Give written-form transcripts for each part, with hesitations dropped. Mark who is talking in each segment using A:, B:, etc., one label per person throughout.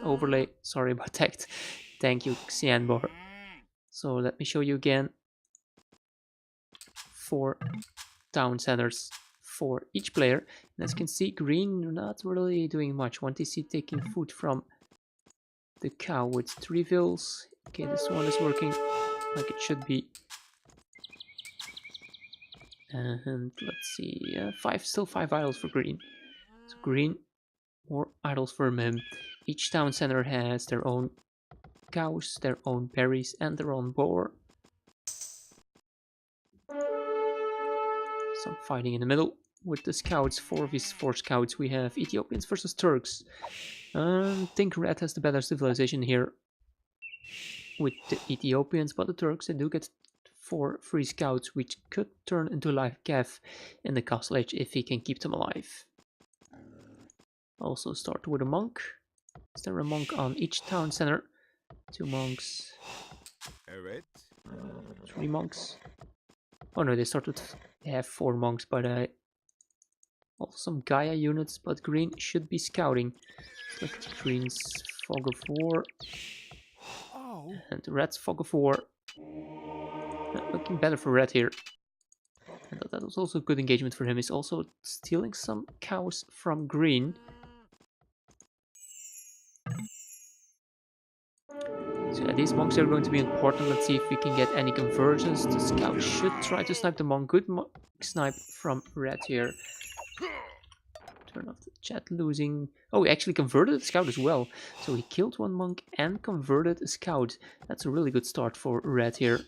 A: overlay. Sorry about that. Thank you, Xianbar. So let me show you again. 4 town centers for each player. And as you can see, green not really doing much. 1TC taking food from the cow with 3 vills. Okay, this one is working like it should be. And let's see, still 5 idols for green. So green, more idols for him. Each town center has their own cows, their own berries, and their own boar. Some fighting in the middle with the scouts. 4 of his 4 scouts. We have Ethiopians versus Turks. I think Red has the better civilization here with the Ethiopians, but the Turks, they do get 4 free scouts, which could turn into a live cav in the castle age if he can keep them alive. Also start with a monk. Is there a monk on each town center? 2 monks. 3 monks. Oh no, they have 4 monks, but also some Gaia units, but green should be scouting. Look at green's fog of war. And red's fog of war. Looking better for red here. And that was also a good engagement for him. He's also stealing some cows from green. So yeah, these monks are going to be important. Let's see if we can get any conversions. The scout should try to snipe the monk. Good snipe from red here. Turn off the chat, losing. Oh, he actually converted the scout as well. So he killed 1 monk and converted a scout. That's a really good start for red here.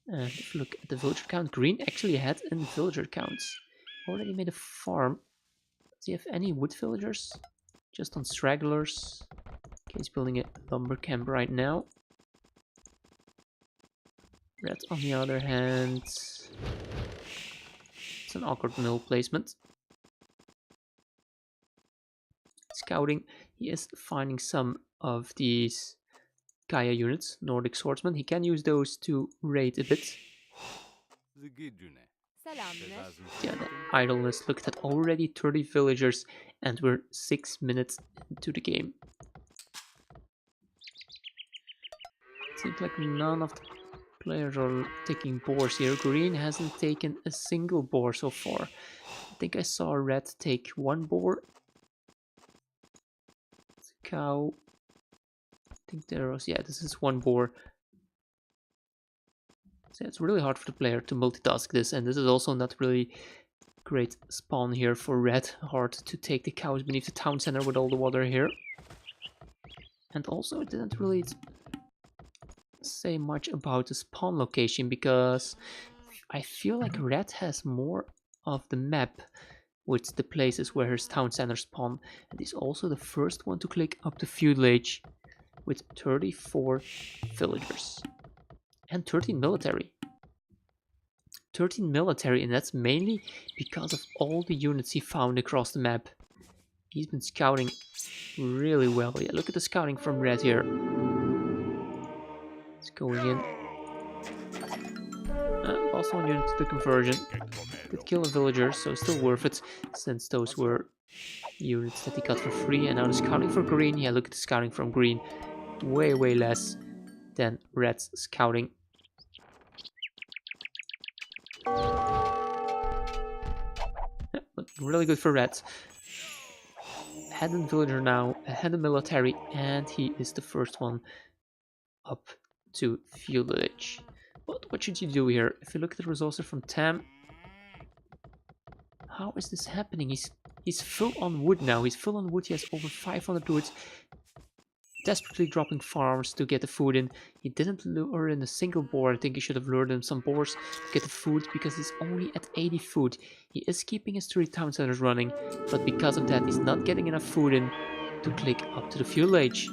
A: And if you look at the villager count, green actually had a villager count. Already made a farm. Does he have any wood villagers? Just on stragglers. Okay, he's building a lumber camp right now. Red, on the other hand, it's an awkward mill placement. Scouting, he is finding some of these Gaia units, Nordic swordsmen. He can use those to raid a bit. Yeah, the idleness. Look at that, already 30 villagers, and we're 6 minutes into the game. Seems like none of the players are taking boars here. Green hasn't taken a single boar so far. I think I saw red take 1 boar. Cow. I think there was, yeah, this is 1 boar. So it's really hard for the player to multitask this, and this is also not really great spawn here for red. Hard to take the cows beneath the town center with all the water here. And also it didn't really say much about the spawn location, because I feel like red has more of the map with the places where his town center spawn, and he's also the first one to click up the feudal age with 34 villagers and 13 military. 13 military, and that's mainly because of all the units he found across the map. He's been scouting really well. Yeah, look at the scouting from red here. It's going in. Lost 1 unit to the conversion. Did kill a villager, so still worth it, since those were units that he got for free. And now the scouting for green. Yeah, look at the scouting from green. Way less than red's scouting. Yeah, looking really good for red. Had a villager now, had a military, and he is the first one up to feudal age. But what should you do here? If you look at the resources from Tam, how is this happening? He's full on wood now. He's full on wood. He has over 500 woods. Desperately dropping farms to get the food in. He didn't lure in a single boar. I think he should have lured in some boars to get the food, because he's only at 80 food. He is keeping his 3 town centers running, but because of that, he's not getting enough food in to click up to the feudal age.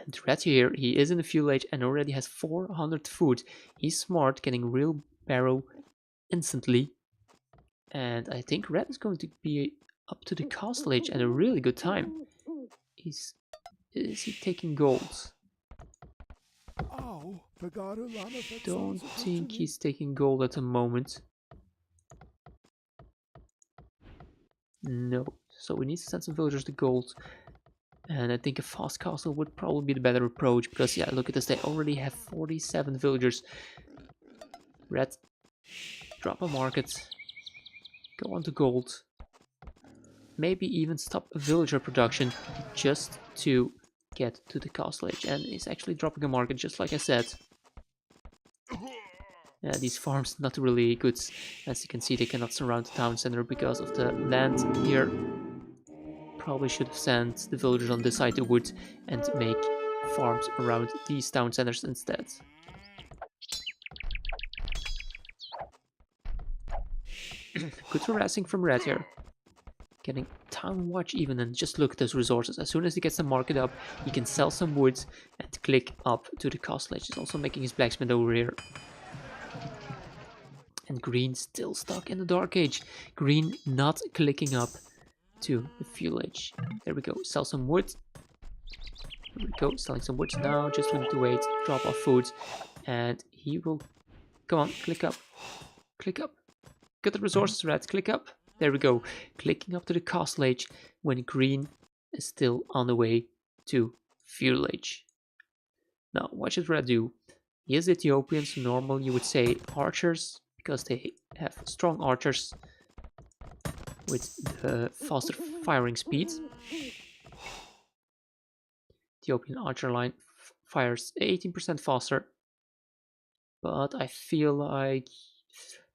A: And red here, he is in the feudal age and already has 400 food. He's smart, getting real barrow instantly. And I think red is going to be up to the castle age at a really good time. Is he taking gold? Don't think he's taking gold at the moment. No. So we need to send some villagers to gold. And I think a fast castle would probably be the better approach, because yeah, look at this, they already have 47 villagers. Red, drop a market, go on to gold, maybe even stop villager production just to get to the castle age, and is actually dropping a market just like I said. Yeah, these farms not really good. As you can see, they cannot surround the town center because of the land here. Probably should have sent the villagers on this side to wood and make farms around these town centers instead. Good harassing from Red here. Getting town watch even, and just look at those resources. As soon as he gets the market up, he can sell some wood and click up to the castle edge. He's also making his blacksmith over here. And Green still stuck in the Dark Age. Green not clicking up to the fuel age. There we go. Sell some wood. There we go. Selling some wood now. Just we need to wait. Drop off food. And he will... Come on. Click up. Click up. Get the resources, Red. Click up. There we go. Clicking up to the castle age when Green is still on the way to fuel age. Now, what should Red do? He is Ethiopian, so normal you would say archers, because they have strong archers with the faster firing speed. Ethiopian archer line fires 18% faster, but I feel like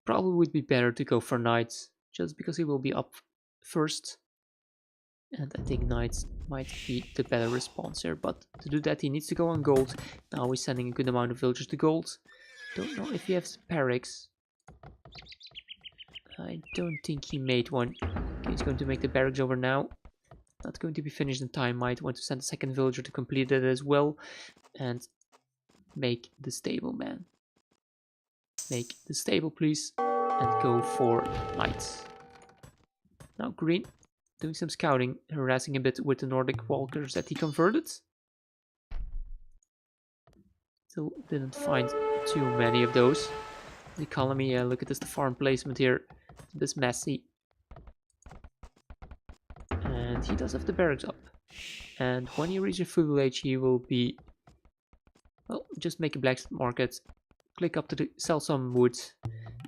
A: probably would be better to go for knights, just because he will be up first, and I think knights might be the better response here. But to do that, he needs to go on gold. Now he's sending a good amount of villagers to gold. Don't know if he has barracks. I don't think he made one. Okay, he's going to make the barracks over now. Not going to be finished in time. Might want to send a second villager to complete it as well. And make the stable, man. Make the stable, please. And go for knights. Now Green, doing some scouting, harassing a bit with the Nordic walkers that he converted. Still didn't find too many of those. The economy, look at this, the farm placement here. It's a bit messy. And he does have the barracks up. And when he reaches full age, he will be... Well, just make a blacksmith market. Click up to the... sell some wood.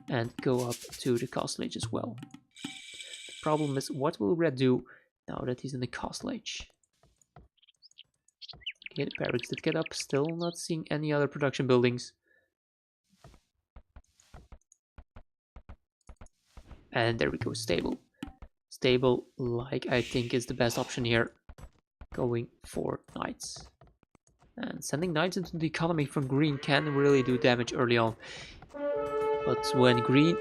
A: And go up to the castle age as well. The problem is, what will Red do now that he's in the castle age? Okay, the barracks did get up. Still not seeing any other production buildings. And there we go, stable. Stable, like I think is the best option here. Going for knights. And sending knights into the economy from Green can really do damage early on. But when Green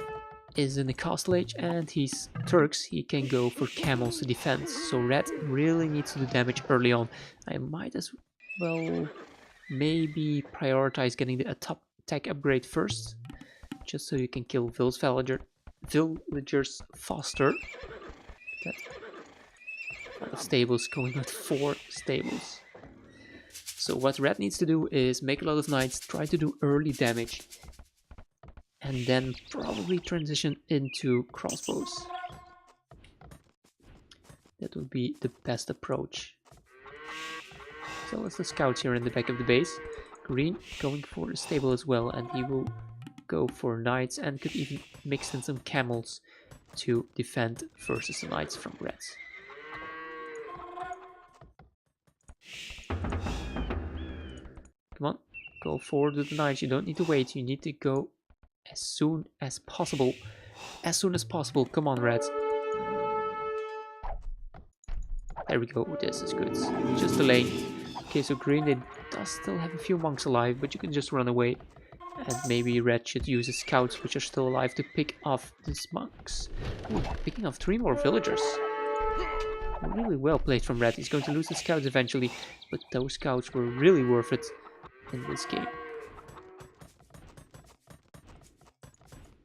A: is in the castle age and he's Turks, he can go for camels to defend. So Red really needs to do damage early on. I might as well maybe prioritize getting the top tech upgrade first. Just so you can kill villagers faster. That stables, going with 4 stables. So what Red needs to do is make a lot of knights, try to do early damage, and then probably transition into crossbows. That would be the best approach. So let's the scouts here in the back of the base. Green going for the stable as well, and he will go for knights and could even mix in some camels to defend versus the knights from Red. Come on, go forward with the knights. You don't need to wait, you need to go as soon as possible. As soon as possible. Come on, Red. There we go, this is good. Just delaying. Okay, so Green, they does still have a few monks alive, but you can just run away. And maybe Red should use his scouts, which are still alive, to pick off these monks. Ooh, picking off 3 more villagers. Really well played from Red. He's going to lose the scouts eventually, but those scouts were really worth it in this game.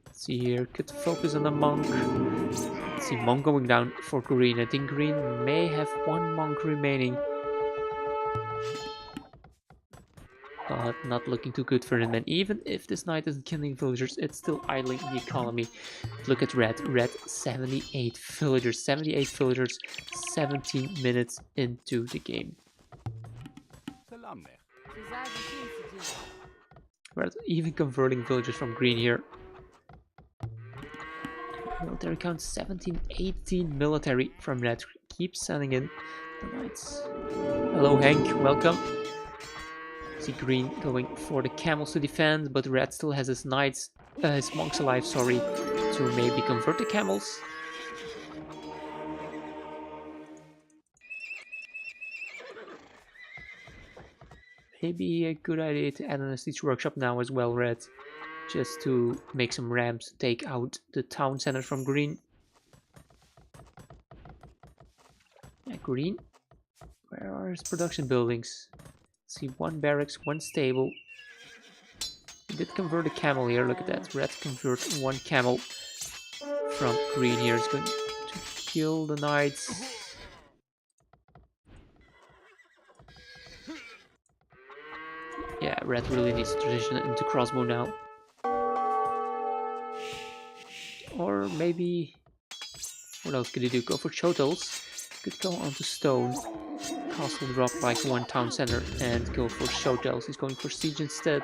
A: Let's see here, could focus on the monk. Let's see, monk going down for Green. I think Green may have 1 monk remaining. but not looking too good for him. And even if this knight isn't killing villagers, it's still idling the economy. Look at Red. Red, 78 villagers. 78 villagers, 17 minutes into the game. Red even converting villagers from green here. Military count 17, 18 military from Red. Keeps sending in the knights. Hello Hank, welcome. See green going for the camels to defend, but Red still has his knights, his monks alive, sorry, to maybe convert the camels. Maybe a good idea to add an siege workshop now as well, Red. Just to make some ramps to take out the town center from green. Yeah, green. Where are his production buildings? See, one barracks, one stable. He did convert a camel here, look at that. Red convert one camel from green here. He's going to kill the knights. Yeah, Red really needs to transition into crossbow now. Or maybe... what else could he do? Go for chotels. Could go onto stone. Castle drop like one town center and go for chotels. He's going for siege instead.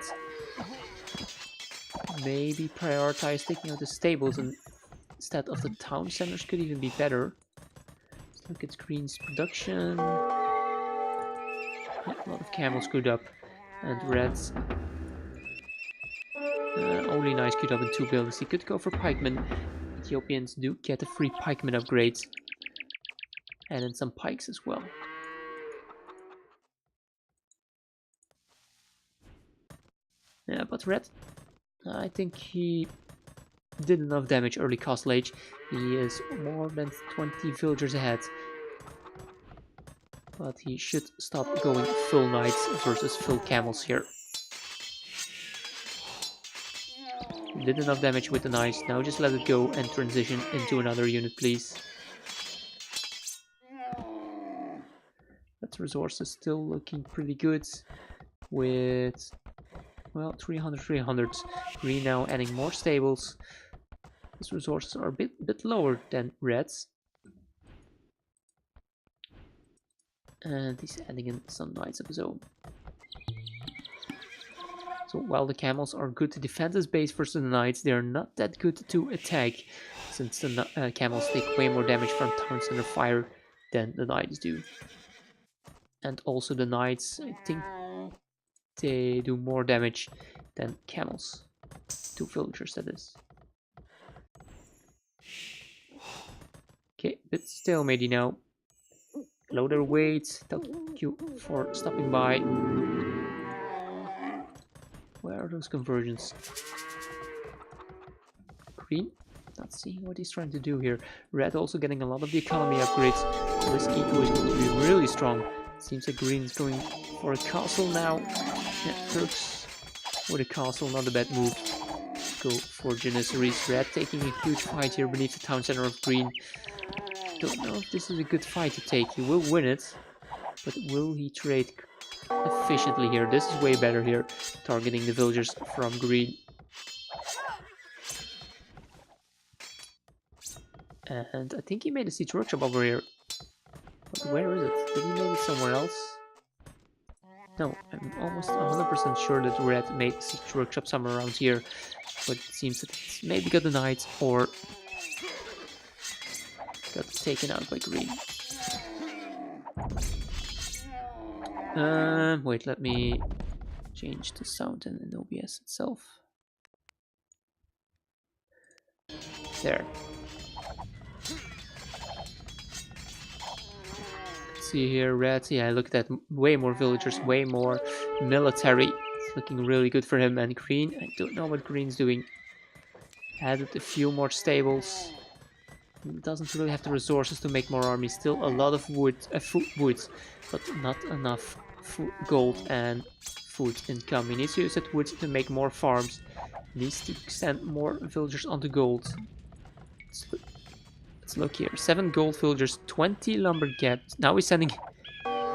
A: Maybe prioritize taking out the stables instead of the town centers could even be better. Let's look at green's production. Yeah, a lot of camels queued up. And red's only nice queued up in 2 buildings. He could go for pikemen. Ethiopians do get a free pikeman upgrade. And then some pikes as well. Yeah, but red, I think he did enough damage early Castle Age. He is more than 20 villagers ahead. But he should stop going full knights versus full camels here. He did enough damage with the knights. Now just let it go and transition into another unit, please. That resource is still looking pretty good with, well, 300. Green now adding more stables. His resources are a bit lower than red's. And he's adding in some knights of his own. So while the camels are good to defend his base versus the knights, they are not that good to attack, since the camels take way more damage from town center fire than the knights do. And also the knights, I think they do more damage than camels. 2 villagers, that is. Okay, bit stalemate now. Loader waits. Thank you for stopping by. Where are those conversions? Green? Not seeing what he's trying to do here. Red also getting a lot of the economy upgrades. This eco is going to be really strong. Seems like green is going for a castle now. Yeah, Turks with a castle, not a bad move. Go for Janissaries. Red taking a huge fight here beneath the town center of green. Don't know if this is a good fight to take. He will win it, but will he trade efficiently here? This is way better here, targeting the villagers from green. And I think he made a siege workshop over here. But where is it? Did he make it somewhere else? No, I'm almost 100% sure that red made a siege workshop somewhere around here. But it seems that it's maybe got the knights or got taken out by green. Wait, let me change the sound in OBS itself. There. Let's see here, red. Yeah, look at that. Way more villagers, way more military. It's looking really good for him. And green, I don't know what green's doing. Added a few more stables. Doesn't really have the resources to make more armies. Still a lot of wood, but not enough gold and food income. He needs to use that wood to make more farms. He needs to send more villagers onto gold. Let's look here. 7 gold villagers, 20 lumber gaps. Now he's sending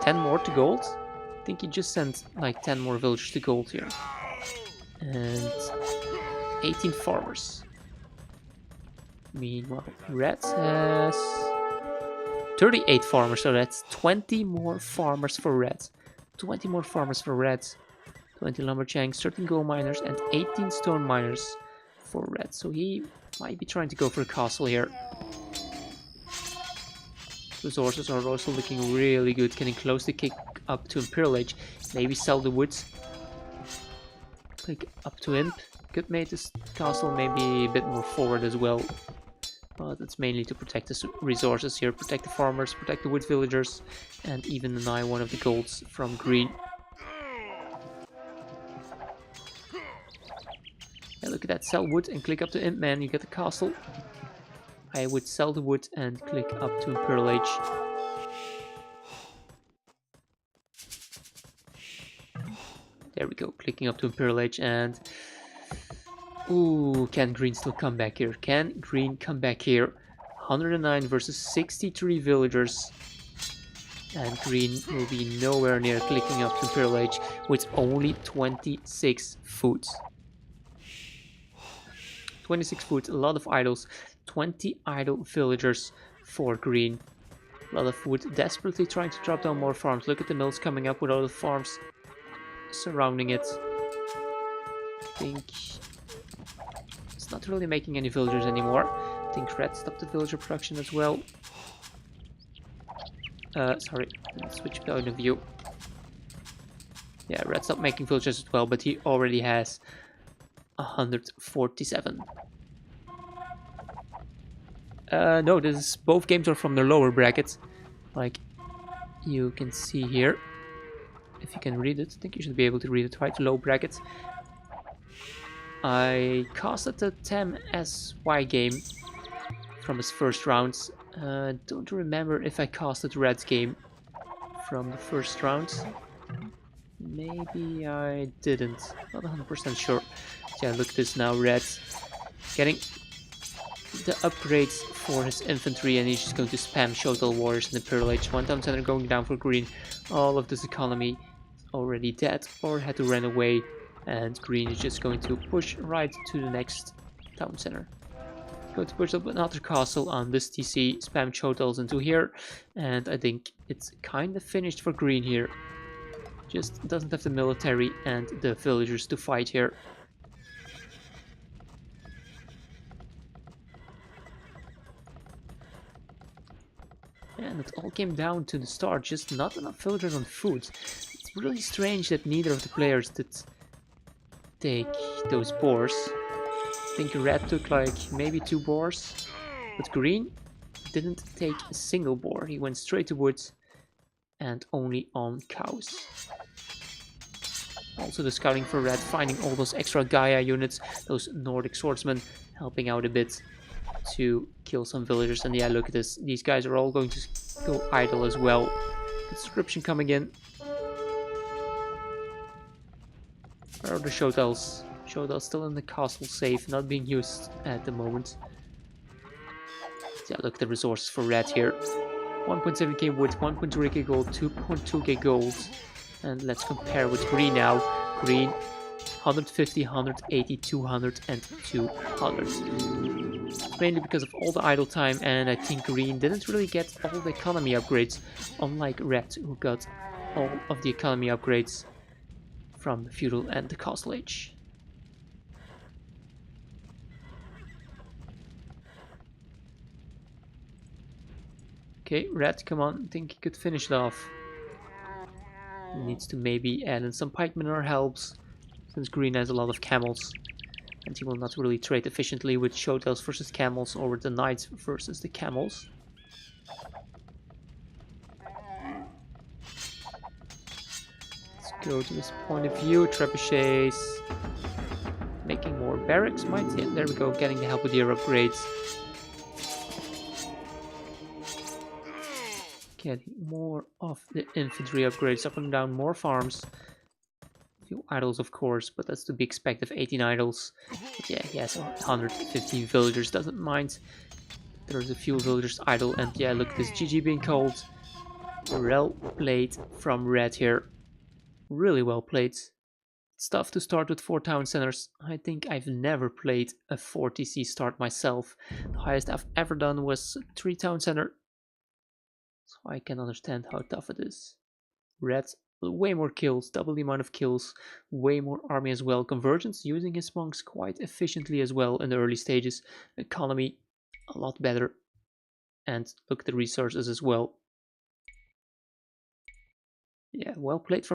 A: 10 more to gold. I think he just sent like 10 more villagers to gold here. And 18 farmers. Meanwhile, Red has 38 farmers, so that's 20 more farmers for Red. 20 more farmers for Red. 20 lumberjacks, 13 gold miners, and 18 stone miners for Red. So he might be trying to go for a castle here. Resources are also looking really good. Getting close to kick up to Imperial Age. Maybe sell the wood. Click up to Imp. Could make this castle maybe a bit more forward as well. But it's mainly to protect the resources here. Protect the farmers, protect the wood villagers. And even deny one of the golds from green. Yeah, look at that. Sell wood and click up to Imp Man. You get the castle. I would sell the wood and click up to Imperial Age. There we go, clicking up to Imperial Age and... Ooh, can green still come back here? Can green come back here? 109 versus 63 villagers. And green will be nowhere near clicking up to Imperial Age with only 26 food. 26 food, a lot of idols. 20 idle villagers for green. A lot of wood, desperately trying to drop down more farms. Look at the mills coming up with all the farms surrounding it. I think it's not really making any villagers anymore. I think Red stopped the villager production as well. Sorry, switch point of view. Yeah, Red stopped making villagers as well, but he already has 147. No, both games are from the lower bracket, like you can see here. If you can read it, I think you should be able to read it, right? Low bracket. I casted the TamSW game from his first rounds. Don't remember if I casted Red's game from the first rounds. Maybe I didn't. Not 100% sure. Yeah, look at this now. Red getting the upgrades for his infantry, and he's just going to spam Shotel Warriors in the Imperial Age. One town center going down for green. All of this economy already dead or had to run away, and green is just going to push right to the next town center. Going to push up another castle on this TC, spam Shotels into here, and I think it's kind of finished for green here. Just doesn't have the military and the villagers to fight here. And it all came down to the start, just not enough villagers on food. It's really strange that neither of the players did take those boars. I think Red took like maybe 2 boars, but green didn't take a single boar. He went straight to woods and only on cows. Also the scouting for Red, finding all those extra Gaia units, those Nordic swordsmen, helping out a bit to kill some villagers. And yeah, look at this. These guys are all going to go idle as well. Conscription coming in. Where are the Shotels? Shotels still in the castle safe, not being used at the moment. Yeah, look at the resources for Red here. 1.7k wood, 1.3k gold, 2.2k gold. And let's compare with green now. Green 150, 180, 200 and 200. It's mainly because of all the idle time, and I think green didn't really get all the economy upgrades, unlike Red, who got all of the economy upgrades from the feudal and the castle age. Okay, Red, come on, I think he could finish it off. He needs to maybe add in some pikemen or helps, since green has a lot of camels. And he will not really trade efficiently with Shotels versus camels or with the knights versus the camels. Let's go to this point of view. Trebuchets. Making more barracks, might. Yeah, there we go, getting the help with your upgrades. Getting more of the infantry upgrades, up and down more farms. A few idols, of course, but that's to be expected. 18 idols. But yeah, he has 115 villagers, doesn't mind. There's a few villagers idle, and yeah, look at this GG being called. Well played from Red here. Really well played. It's tough to start with 4 town centers. I think I've never played a 4 TC start myself. The highest I've ever done was 3 town center. So I can understand how tough it is. Red, way more kills, double the amount of kills, way more army as well. Convergence using his monks quite efficiently as well in the early stages. Economy, a lot better. And look at the resources as well. Yeah, well played from